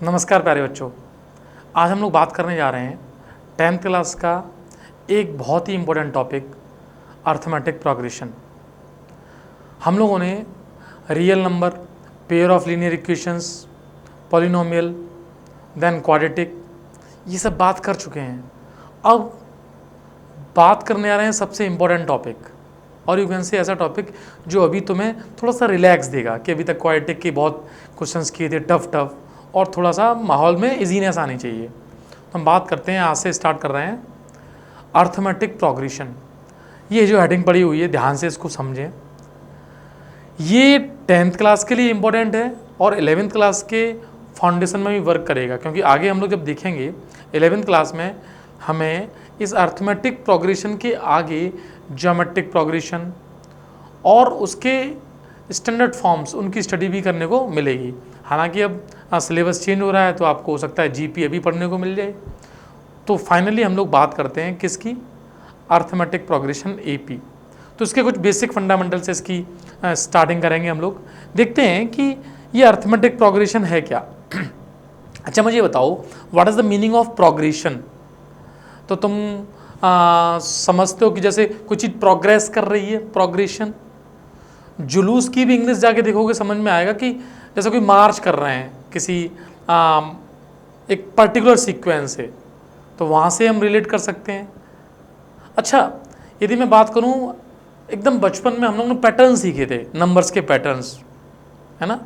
नमस्कार प्यारे बच्चों। आज हम लोग बात करने जा रहे हैं 10th क्लास का एक बहुत ही इम्पोर्टेंट टॉपिक अर्थमेटिक प्रोग्रेशन। हम लोगों ने real number, pair of linear equations, polynomial, then quadratic, ये सब बात कर चुके हैं। अब बात करने जा रहे हैं सबसे इम्पोर्टेंट टॉपिक, और यू कैन से ऐसा टॉपिक जो अभी तुम्हें थोड़ा सा रिलैक्स देगा कि अभी तक क्वाड्रेटिक के बहुत क्वेश्चंस किए थे टफ और थोड़ा सा माहौल में इजीनेस आनी चाहिए। तो हम बात करते हैं, आज से स्टार्ट कर रहे हैं अर्थमेटिक प्रोग्रेशन। ये जो हेडिंग पड़ी हुई है ध्यान से इसको समझें। ये 10th क्लास के लिए इम्पोर्टेंट है और 11th क्लास के फाउंडेशन में भी वर्क करेगा, क्योंकि आगे हम लोग जब देखेंगे 11th क्लास में हमें इस अर्थमेटिक प्रोग्रेशन के आगे ज्योमेट्रिक प्रोग्रेशन और उसके स्टैंडर्ड फॉर्म्स उनकी स्टडी भी करने को मिलेगी। हालांकि अब सिलेबस चेंज हो रहा है तो आपको हो सकता है जीपी अभी पढ़ने को मिल जाए। तो फाइनली हम लोग बात करते हैं किसकी, अर्थमेटिक प्रोग्रेशन एपी। तो इसके कुछ बेसिक फंडामेंटल से इसकी स्टार्टिंग करेंगे हम लोग। देखते हैं कि ये अर्थमेटिक प्रोग्रेशन है क्या। अच्छा मुझे बताओ, what is the meaning of progression. तो तुम समझते हो कि जैसे कोई चीज़ प्रोग्रेस कर रही है, प्रोग्रेशन। जुलूस की भी इंग्लिश जाके देखोगे समझ में आएगा कि जैसे कोई मार्च कर रहे हैं किसी एक पर्टिकुलर सीक्वेंस से, तो वहाँ से हम रिलेट कर सकते हैं। अच्छा यदि मैं बात करूँ, एकदम बचपन में हम लोगों ने पैटर्न सीखे थे, नंबर्स के पैटर्न्स, है ना।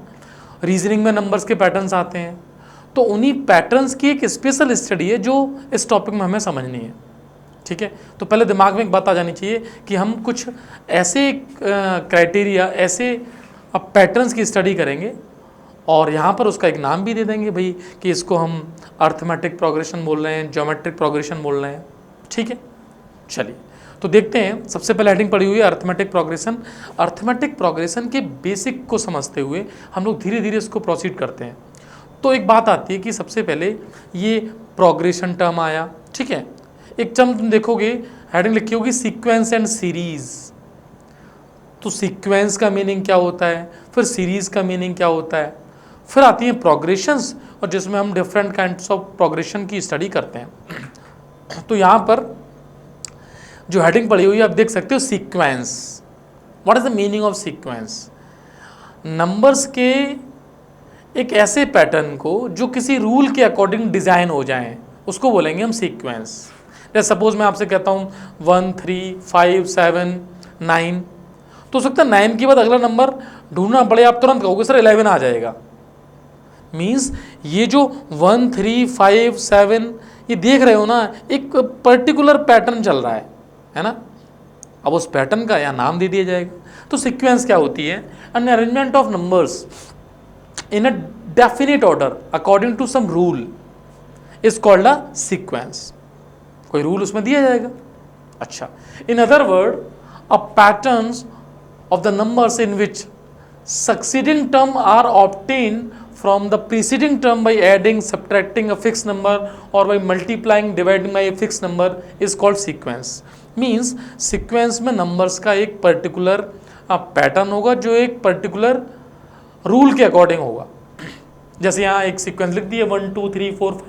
रीजनिंग में नंबर्स के पैटर्न्स आते हैं, तो उन्हीं पैटर्न्स की एक स्पेशल स्टडी है जो इस टॉपिक में हमें समझनी है। ठीक है, तो पहले दिमाग में एक बात आ जानी चाहिए कि हम कुछ ऐसे क्राइटेरिया, ऐसे पैटर्न्स की स्टडी करेंगे और यहाँ पर उसका एक नाम भी दे देंगे भाई कि इसको हम अर्थमेटिक प्रोग्रेशन बोल रहे हैं, ज्योमेट्रिक प्रोग्रेशन बोल रहे हैं। ठीक है, चलिए तो देखते हैं। सबसे पहले हेडिंग पड़ी हुई है अर्थमेटिक प्रोग्रेशन। अर्थमेटिक प्रोग्रेशन के बेसिक को समझते हुए हम लोग धीरे धीरे इसको प्रोसीड करते हैं। तो एक बात आती है कि सबसे पहले ये प्रोग्रेशन टर्म आया। ठीक है, एक टर्म तुम देखोगे, हेडिंग लिखी होगी सीक्वेंस एंड सीरीज। तो सीक्वेंस का मीनिंग क्या होता है, फिर सीरीज का मीनिंग क्या होता है, फिर आती हैं प्रोग्रेशंस, और जिसमें हम डिफरेंट काइंड्स ऑफ प्रोग्रेशन की स्टडी करते हैं। तो यहाँ पर जो हेडिंग पड़ी हुई है आप देख सकते हो, sequence. What is the meaning of sequence. Numbers के एक ऐसे पैटर्न को जो किसी रूल के अकॉर्डिंग डिजाइन हो जाएं, उसको बोलेंगे हम सीक्वेंस। जैसे सपोज मैं आपसे कहता हूँ 1 3 5 7 9, तो हो सकता है 9 के बाद अगला नंबर ढूंढना पड़े, आप तुरंत कहोगे सर 11 आ जाएगा। मीन्स ये जो 1 3 5 7 ये देख रहे हो ना, एक पर्टिकुलर पैटर्न चल रहा है ना। अब उस पैटर्न का यहाँ नाम दे दिया जाएगा। तो सीक्वेंस क्या होती है, an arrangement of numbers in a definite order according to some rule is called a sequence. कोई रूल उसमें दिया जाएगा। अच्छा, in other word a patterns of the numbers in which succeeding term are obtained from the preceding term by adding, subtracting a fixed number or by multiplying, dividing by a fixed number is called sequence. Means sequence में numbers का एक particular pattern होगा जो एक particular rule के according होगा। जैसे यहाँ एक sequence लिख दी है 1 2 3 4 5।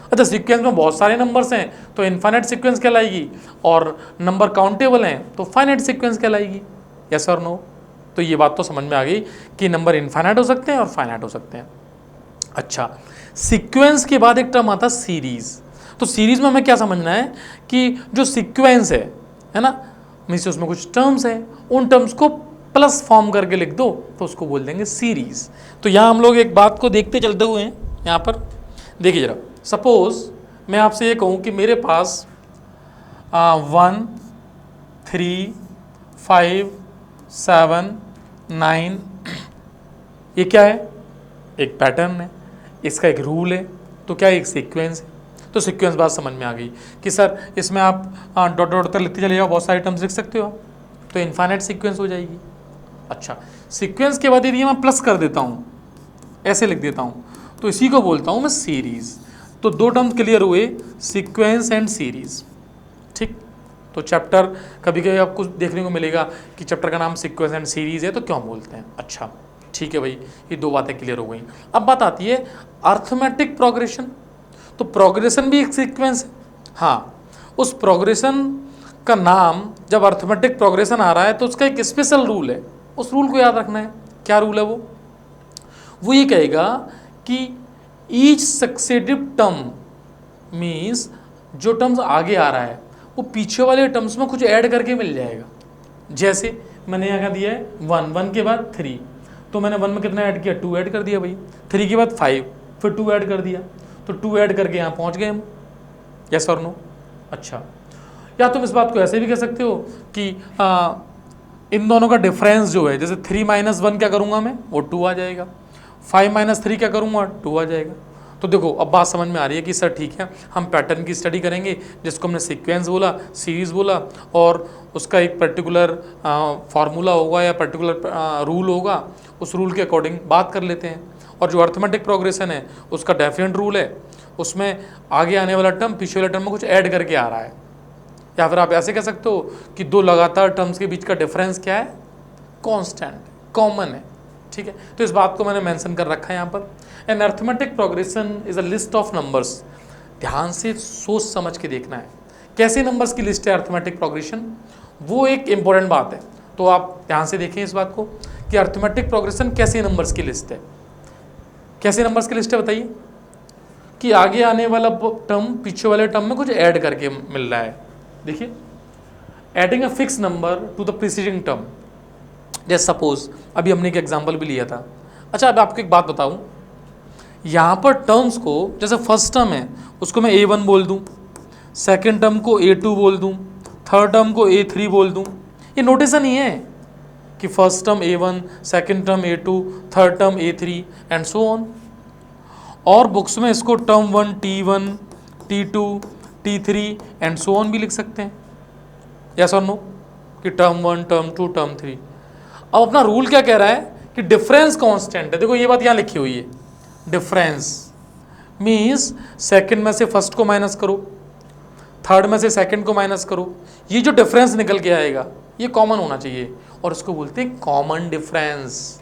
अच्छा, सीक्वेंस में बहुत सारे नंबर्स हैं तो इनफाइनाइट सीक्वेंस कहलाएगी, और नंबर काउंटेबल हैं तो फाइनाइट सीक्वेंस कहलाएगी। यस और नो। तो ये बात तो समझ में आ गई कि नंबर इनफाइनाइट हो सकते हैं और फाइनाइट हो सकते हैं। अच्छा, सीक्वेंस के बाद एक टर्म आता है सीरीज। तो सीरीज में हमें क्या समझना है कि जो सीक्वेंस है ना, मीन्स उसमें कुछ टर्म्स हैं, उन टर्म्स को प्लस फॉर्म करके लिख दो तो उसको बोल देंगे सीरीज। तो यहाँ हम लोग एक बात को देखते चलते हुए हैं। यहाँ पर देखिए जरा, सपोज मैं आपसे ये कहूँ कि मेरे पास 1 3 5 7 9, ये क्या है, एक पैटर्न है, इसका एक रूल है, तो क्या एक सीक्वेंस है। तो सीक्वेंस बात समझ में आ गई कि सर इसमें आप डॉट डॉट तक लिखते चले जाओ, बहुत सारे टर्म्स लिख सकते हो आप, तो इनफाइनाइट सीक्वेंस हो जाएगी। अच्छा, सीक्वेंस के बाद यदि मैं प्लस कर देता हूँ, ऐसे लिख देता हूँ, तो इसी को बोलता हूँ मैं सीरीज। तो दो टर्म क्लियर हुए, सीक्वेंस एंड सीरीज। ठीक, तो चैप्टर कभी कभी आपको देखने को मिलेगा कि चैप्टर का नाम सीक्वेंस एंड सीरीज है, तो क्यों बोलते हैं। अच्छा, ठीक है भाई, ये दो बातें क्लियर हो गई। अब बात आती है अर्थमेटिक प्रोग्रेशन। तो प्रोग्रेशन भी एक सीक्वेंस है, हाँ, उस प्रोग्रेशन का नाम जब अर्थमेटिक प्रोग्रेशन आ रहा है तो उसका एक स्पेशल रूल है, उस रूल को याद रखना है। क्या रूल है वो ये कहेगा कि ईच सक्सेसिव टर्म मीन्स जो टर्म्स आगे आ रहा है वो पीछे वाले टर्म्स में कुछ ऐड करके मिल जाएगा। जैसे मैंने यहाँ दिया है 1, 1 के बाद 3, तो मैंने 1 में कितना ऐड किया, 2 ऐड कर दिया भाई। 3 के बाद 5, फिर 2 ऐड कर दिया, तो 2 ऐड करके यहाँ पहुँच गए हम। यस और नो? अच्छा, या तुम इस बात को ऐसे भी कह सकते हो कि इन दोनों का डिफरेंस जो है, जैसे 3 - 1 क्या करूँगा मैं, वो 2 आ जाएगा। 5 - 3 क्या करूँगा, 2 आ जाएगा। तो देखो अब बात समझ में आ रही है कि सर ठीक है, हम पैटर्न की स्टडी करेंगे जिसको हमने सीक्वेंस बोला, सीरीज़ बोला, और उसका एक पर्टिकुलर फार्मूला होगा या पर्टिकुलर रूल होगा, उस रूल के अकॉर्डिंग बात कर लेते हैं। और जो अर्थमेटिक प्रोग्रेशन है उसका डेफिनेट रूल है, उसमें आगे आने वाला टर्म पीछे वाले टर्म में कुछ ऐड करके आ रहा है। या फिर आप ऐसे कह सकते हो कि दो लगातार टर्म्स के बीच का डिफरेंस क्या है, कांस्टेंट, कॉमन है। ठीक है, तो इस बात को मैंने मेंशन कर रखा है यहाँ पर। An arithmetic progression is a list of numbers. ध्यान से सोच समझ के देखना है कैसे नंबर्स की लिस्ट है अर्थमेटिक प्रोग्रेशन, वो एक इंपॉर्टेंट बात है। तो आप ध्यान से देखें इस बात को कि अर्थमेटिक प्रोग्रेशन कैसे नंबर्स की लिस्ट है। कैसे नंबर्स की लिस्ट है बताइए? कि आगे आने वाला टर्म पीछे वाले टर्म में कुछ ऐड करके मिल रहा है। देखिए, adding a fix number two the preceding term. जैसे सपोज अभी हमने एक एग्जांपल भी लिया था। अच्छा, अब आपको एक बात बताऊं, यहाँ पर टर्म्स को, जैसे फर्स्ट टर्म है उसको मैं A1 बोल दूं, सेकंड टर्म को A2 बोल दूं, थर्ड टर्म को A3 बोल दूं। ये नोटेशन ही है कि first term A1, second term A2, third term A3 and so on. और बुक्स में इसको term 1 T1, T2, T3 and so on भी लिख सकते हैं। यस और नो? कि टर्म 1, टर्म 2, टर्म 3। अब अपना रूल क्या कह रहा है कि डिफरेंस कांस्टेंट है। देखो ये बात यहाँ लिखी हुई है, डिफरेंस मीन्स सेकंड में से फर्स्ट को माइनस करो, थर्ड में से सेकंड को माइनस करो, ये जो डिफरेंस निकल के आएगा ये कॉमन होना चाहिए, और इसको बोलते हैं कॉमन डिफरेंस।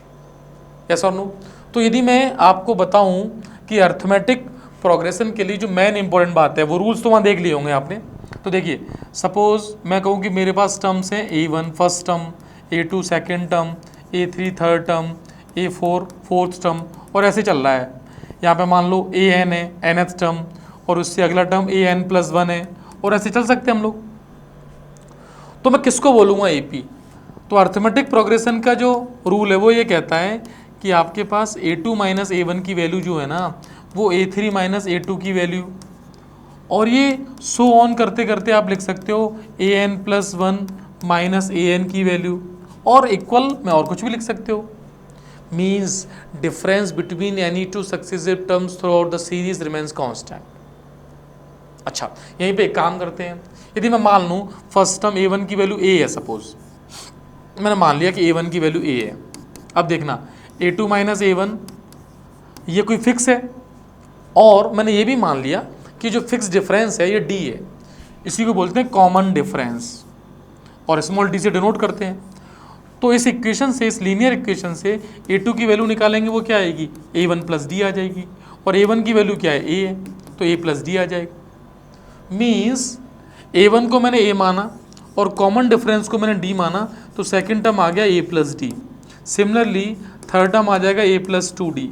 यस और नो? तो यदि मैं आपको बताऊं कि अर्थमेटिक प्रोग्रेशन के लिए जो मेन इंपॉर्टेंट बात है, वो रूल्स तो वहाँ देख लिए होंगे आपने। तो देखिए, सपोज मैं कहूँ कि मेरे पास टर्म्स हैं A1 first term, A2 second term, A3 third term, A4 fourth term, और ऐसे चल रहा है। यहाँ पे मान लो AN है nth टर्म, और उससे अगला टर्म AN+1 है, और ऐसे चल सकते हैं हम लोग। तो मैं किसको बोलूँगा AP? तो अर्थमेटिक प्रोग्रेशन का जो रूल है वो ये कहता है कि आपके पास A2 - A1 की वैल्यू जो है ना, वो A3 - A2 की वैल्यू, और ये सो ऑन करते करते आप लिख सकते हो AN+1 - AN की वैल्यू, और इक्वल में और कुछ भी लिख सकते हो। Means difference between any two successive terms through out the series remains constant. अच्छा, यहीं पे एक काम करते हैं, यदि मैं मान लूँ फर्स्ट टर्म A1 की वैल्यू A है, सपोज मैंने मान लिया कि A1 की वैल्यू A है। अब देखना, A2 - A1 ये कोई फिक्स है, और मैंने ये भी मान लिया कि जो फिक्स डिफरेंस है ये D है, इसी को बोलते हैं कॉमन डिफरेंस, और स्मॉल d से डिनोट करते हैं। तो इस इक्वेशन से, इस लीनियर इक्वेशन से A2 की वैल्यू निकालेंगे, वो क्या आएगी, A1 + D आ जाएगी, और A1 की वैल्यू क्या है, A है, तो A + D आ जाएगा। मीन्स A1 को मैंने A माना और कॉमन डिफरेंस को मैंने D माना, तो सेकेंड टर्म आ गया A + D। Similarly third term आ जाएगा A + 2D,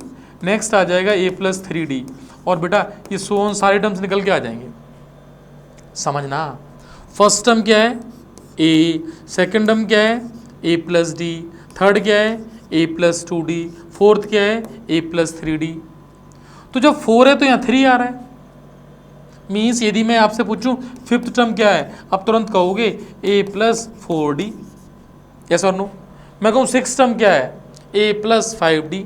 नेक्स्ट आ जाएगा A + 3D, और बेटा ये सो ऑन सारे टर्म्स निकल के आ जाएंगे। समझना, फर्स्ट टर्म क्या है A, सेकेंड टर्म क्या है A + D, थर्ड क्या है A + 2D, फोर्थ क्या है A + 3D। तो जब 4 है तो यहाँ 3 आ रहा है। मीन्स यदि मैं आपसे पूछूं फिफ्थ टर्म क्या है, अब तुरंत कहोगे A + 4D। यस और नो? मैं कहूँ सिक्स टर्म क्या है, A + 5D।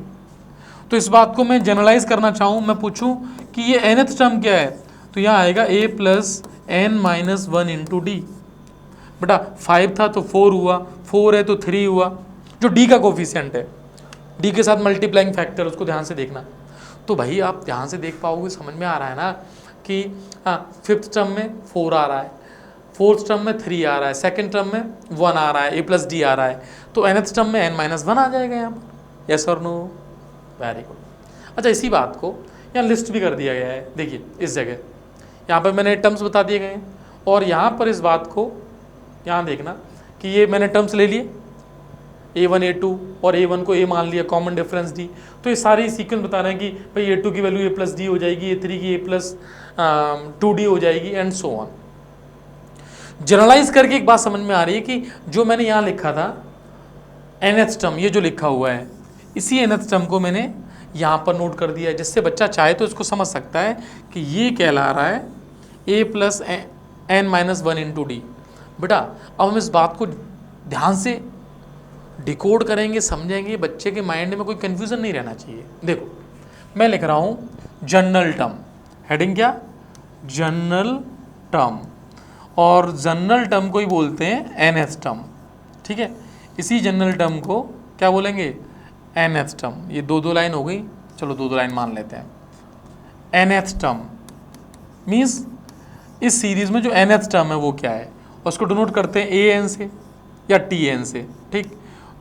तो इस बात को मैं जनरलाइज करना चाहूँ, मैं पूछूं कि ये nth टर्म क्या है, तो यहाँ आएगा A + n - 1 × D। बेटा 5 था तो 4 हुआ, 4 है तो 3 हुआ, जो D का कोफिशिएंट है, D के साथ मल्टीप्लाइंग फैक्टर, उसको ध्यान से देखना। तो भाई आप ध्यान से देख पाओगे, समझ में आ रहा है ना कि फिफ्थ टर्म में 4 आ रहा है, फोर्थ टर्म में 3 आ रहा है, सेकेंड टर्म में 1 आ रहा है, A + D आ रहा है, तो nth टर्म में n - 1 आ जाएगा यहाँ पर। यस और नो, वेरी गुड। अच्छा, इसी बात को यहाँ लिस्ट भी कर दिया गया है, देखिए इस जगह यहाँ पर मैंने टर्म्स बता दिए गए हैं, और यहाँ पर इस बात को यहाँ देखना कि ये मैंने टर्म्स ले लिए A1 A2 और A1 को A मान लिया, कॉमन डिफरेंस D, तो ये सारी सीक्वेंस बता रहे हैं कि भाई A2 की वैल्यू A+D हो जाएगी, A3 की A+2D हो जाएगी एंड सो ऑन। जनरलाइज करके एक बात समझ में आ रही है कि जो मैंने यहाँ लिखा था nth टर्म, ये जो लिखा हुआ है, इसी nth टर्म को मैंने यहाँ पर नोट कर दिया है, जिससे बच्चा चाहे तो इसको समझ सकता है कि ये कहला रहा है A+n-1 इंटू डी। बेटा अब हम इस बात को ध्यान से डिकोड करेंगे, समझेंगे, बच्चे के माइंड में कोई कन्फ्यूज़न नहीं रहना चाहिए। देखो मैं लिख रहा हूँ जनरल टर्म, हेडिंग क्या, जनरल टर्म, और जनरल टर्म को ही बोलते हैं nth टर्म, ठीक है। इसी जनरल टर्म को क्या बोलेंगे, nth टर्म। ये दो लाइन हो गई, चलो दो लाइन मान लेते हैं। nth टर्म मीन्स इस सीरीज में जो nth टर्म है वो क्या है, उसको डिनोट करते हैं an से या tn से, ठीक।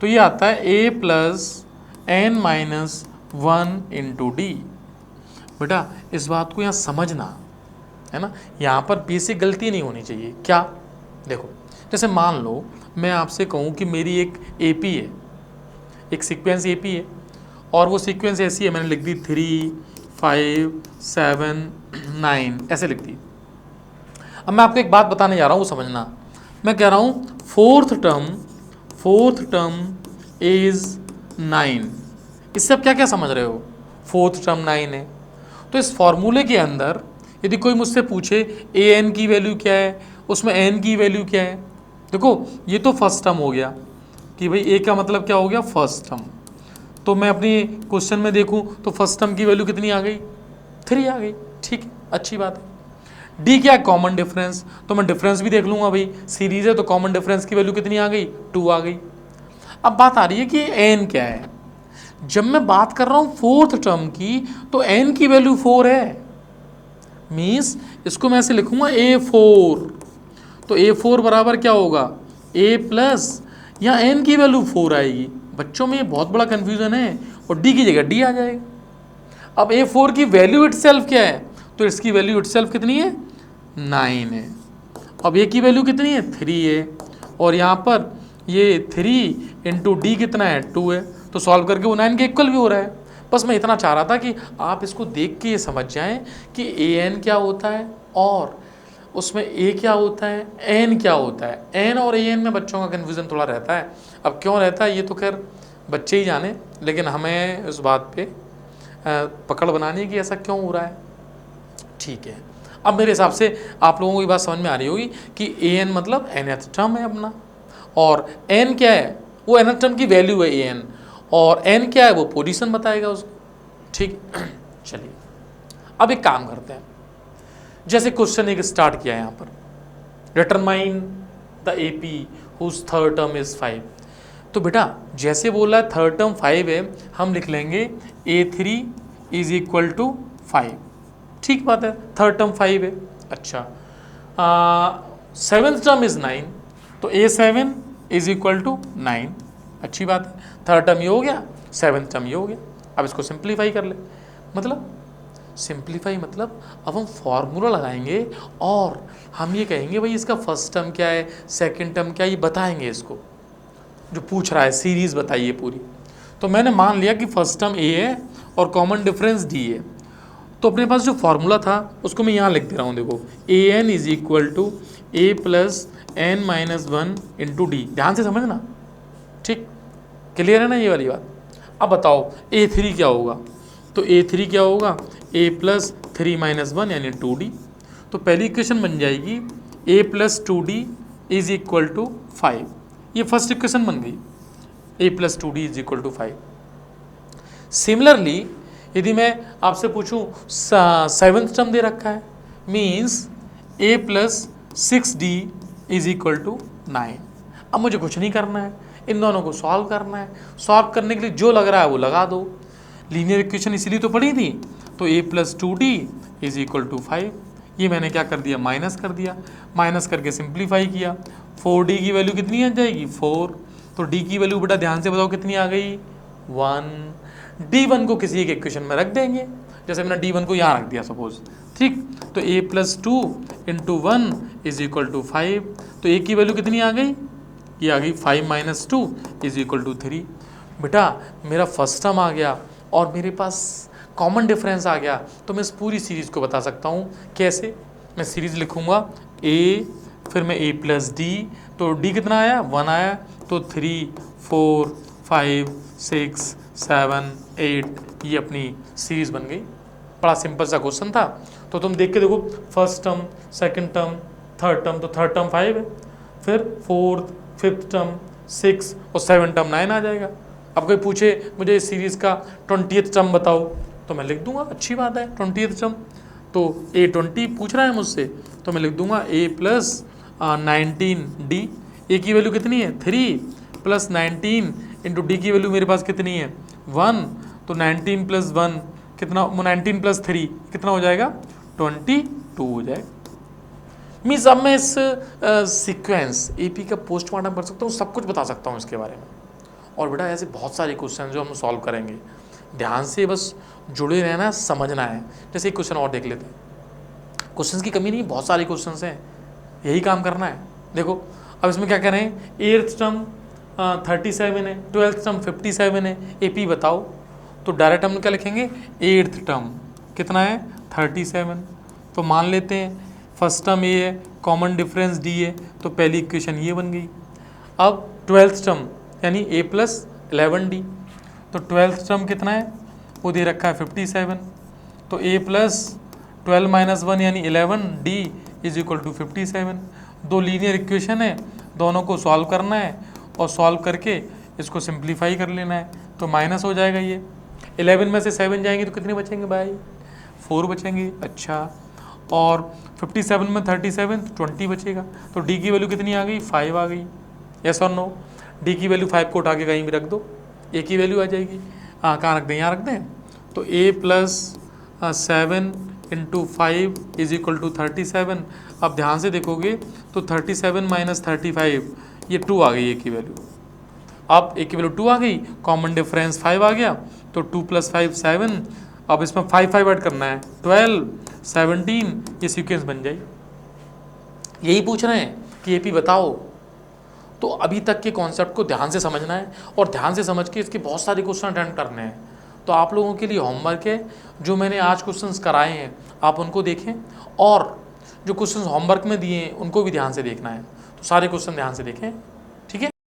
तो ये आता है A+n-1 इंटू डी। बेटा इस बात को यहाँ समझना है ना, यहाँ पर बेसिक गलती नहीं होनी चाहिए। क्या, देखो जैसे मान लो मैं आपसे कहूँ कि मेरी एक AP है, एक सीक्वेंस AP है, और वो सीक्वेंस ऐसी है, मैंने लिख दी 3 5 7 9 ऐसे लिख दी। अब मैं आपको एक बात बताने जा रहा हूँ, वो समझना। मैं कह रहा हूँ फोर्थ टर्म इज 9। इससे आप क्या क्या समझ रहे हो, फोर्थ टर्म 9 है। तो इस फॉर्मूले के अंदर यदि कोई मुझसे पूछे an की वैल्यू क्या है, उसमें n की वैल्यू क्या है, देखो ये तो फर्स्ट टर्म हो गया कि भाई a का मतलब क्या हो गया, फर्स्ट टर्म। तो मैं अपनी क्वेश्चन में देखूं तो फर्स्ट टर्म की वैल्यू कितनी आ गई, 3 आ गई, ठीक है, अच्छी बात है। डी क्या है, कॉमन डिफरेंस, तो मैं डिफरेंस भी देख लूंगा, भाई सीरीज है तो कॉमन डिफरेंस की वैल्यू कितनी आ गई, 2 आ गई। अब बात आ रही है कि एन क्या है। जब मैं बात कर रहा हूं फोर्थ टर्म की तो एन की वैल्यू 4 है, मीन्स इसको मैं ऐसे लिखूंगा A4। तो A4 बराबर क्या होगा, A+ या एन की वैल्यू 4 आएगी। बच्चों में ये बहुत बड़ा कंफ्यूजन है, और डी की जगह डी आ जाएगा। अब A4 की वैल्यू इटसेल्फ क्या है, तो इसकी वैल्यू इटसेल्फ कितनी है, 9 है। अब ए की वैल्यू कितनी है, 3 है, और यहाँ पर ये 3 इंटू डी कितना है, 2 है। तो सॉल्व करके वो 9 के इक्वल भी हो रहा है। बस मैं इतना चाह रहा था कि आप इसको देख के ये समझ जाएं कि an क्या होता है और उसमें a क्या होता है, n क्या होता है। n और an में बच्चों का कन्फ्यूज़न थोड़ा रहता है। अब क्यों रहता है ये तो खैर बच्चे ही जाने, लेकिन हमें उस बात पे पकड़ बनानी है कि ऐसा क्यों हो रहा है, ठीक है। अब मेरे हिसाब से आप लोगों को ये बात समझ में आ रही होगी कि an मतलब nth टर्म है अपना, और n क्या है, वो nth टर्म की वैल्यू है an, और n क्या है वो पोजीशन बताएगा उसको, ठीक। चलिए अब एक काम करते हैं, जैसे क्वेश्चन एक स्टार्ट किया है यहाँ पर, determine the AP whose third term is 5। तो बेटा जैसे बोला है थर्ड टर्म 5 है, हम लिख लेंगे A3 इज इक्वल टू 5, ठीक बात है, थर्ड टर्म 5 है। अच्छा, सेवेंथ टर्म इज 9, तो A7 इज इक्वल टू 9, अच्छी बात है। थर्ड टर्म ये हो गया, सेवेंथ टर्म ये हो गया। अब इसको सिंप्लीफाई कर ले, मतलब सिंप्लीफाई मतलब अब हम फॉर्मूला लगाएंगे और हम ये कहेंगे भाई इसका फर्स्ट टर्म क्या है, सेकंड टर्म क्या है, ये बताएंगे। इसको जो पूछ रहा है सीरीज बताइए पूरी। तो मैंने मान लिया कि फर्स्ट टर्म A है और कॉमन डिफरेंस D है। तो अपने पास जो फॉर्मूला था उसको मैं यहाँ लिख दे रहा हूँ, देखो an is equal to A+n-1 into d. ध्यान से समझना, ठीक, क्लियर है ना ये वाली बात। अब बताओ A3 क्या होगा, तो A3 क्या होगा, A+3-1 यानी 2D। तो पहली इक्वेशन बन जाएगी A+2D इज इक्वल टू 5, ये फर्स्ट इक्वेशन बन गई, A+2D is equal to 5। Similarly यदि मैं आपसे पूछूं सेवन्थ टर्म दे रखा है, means A+6D is equal to 9। अब मुझे कुछ नहीं करना है, इन दोनों को सॉल्व करना है। सॉल्व करने के लिए जो लग रहा है वो लगा दो, लीनियर इक्वेशन इसीलिए तो पढ़ी थी। तो A+2D इज इक्वल टू 5, ये मैंने क्या कर दिया, माइनस कर दिया, माइनस करके सिंप्लीफाई किया। 4D की वैल्यू कितनी आ जाएगी, 4। तो D की वैल्यू बेटा ध्यान से बताओ कितनी आ गई, 1, D1 को किसी एक इक्वेशन में रख देंगे, जैसे मैंने D1 को यहाँ रख दिया सपोज, ठीक। तो a+2 × 1 = 5, तो a की वैल्यू कितनी आ गई, ये आ गई 5 - 2 = 3। बेटा मेरा फर्स्ट टर्म आ गया और मेरे पास कॉमन डिफरेंस आ गया, तो मैं इस पूरी सीरीज़ को बता सकता हूँ। कैसे? मैं सीरीज़ लिखूँगा a, फिर मैं a+d, तो d कितना आया, 1 आया, तो 3, 4, 5, 6, 7, 8, ये अपनी सीरीज़ बन गई। बड़ा सिंपल सा क्वेश्चन था। तो तुम देख के देखो, first term, second term, third term, तो थर्ड टर्म 5 है, फिर फोर्थ, फिफ्थ टर्म 6 और 7 टर्म 9 आ जाएगा। अब कोई पूछे मुझे इस सीरीज़ का 20th टर्म बताओ, तो मैं लिख दूंगा, अच्छी बात है 20th टर्म। तो a20 पूछ रहा है मुझसे, तो मैं लिख दूंगा a+19d। a की वैल्यू कितनी है, 3 + 19 × d की वैल्यू मेरे पास कितनी है, 1, तो 19 + 1 कितना, 19 + 3 कितना हो जाएगा, 22 हो जाएगा। मीन्स अब मैं इस सीक्वेंस एपी का पोस्टमार्टम कर सकता हूँ, सब कुछ बता सकता हूँ इसके बारे में। और बेटा ऐसे बहुत सारे क्वेश्चन जो हम सॉल्व करेंगे, ध्यान से बस जुड़े रहना, समझना है। जैसे एक क्वेश्चन और देख लेते हैं। क्वेश्चंस की कमी नहीं, बहुत सारे क्वेश्चंस हैं, यही काम करना है। देखो अब इसमें क्या करें, 8th टर्म 37 है, 12th टर्म 57 है, एपी बताओ। तो डायरेक्ट हम क्या लिखेंगे, 8th टर्म कितना है, 37। तो मान लेते हैं फर्स्ट टर्म ए है, कॉमन डिफरेंस डी है, तो पहली इक्वेशन ये बन गई। अब 12th टर्म यानी a+11d, तो 12th टर्म कितना है, वो दे रखा है 57, तो a+12 - 1 यानी 11d = 57। दो लीनियर इक्वेशन है, दोनों को सॉल्व करना है और सॉल्व करके इसको सिंप्लीफाई कर लेना है, तो माइनस हो जाएगा। ये 11 में से 7 जाएंगे तो कितने बचेंगे भाई, 4 बचेंगे। अच्छा, और 57 में 37 तो 20 बचेगा। तो d की वैल्यू कितनी आ गई, 5 आ गई। यस और नो, d की वैल्यू 5 को उठा के कहीं भी रख दो, a की वैल्यू आ जाएगी। कहाँ रख दें, यहाँ रख दें। तो a+7 × 5 = 37। अब ध्यान से देखोगे तो 37 - 35 ये 2 आ गई a की वैल्यू। अब a की वैल्यू 2 आ गई, कॉमन डिफरेंस 5 आ गया, तो 2 + 5 7। अब इसमें 5 ऐड करना है, 12 17, ये सीक्वेंस बन जाए। यही पूछ रहे हैं कि एपी बताओ। तो अभी तक के कॉन्सेप्ट को ध्यान से समझना है और ध्यान से समझ के इसके बहुत सारे क्वेश्चन अटेंड करने हैं। तो आप लोगों के लिए होमवर्क है, जो मैंने आज क्वेश्चंस कराए हैं आप उनको देखें, और जो क्वेश्चंस होमवर्क में दिए हैं उनको भी ध्यान से देखना है। तो सारे क्वेश्चन ध्यान से देखें।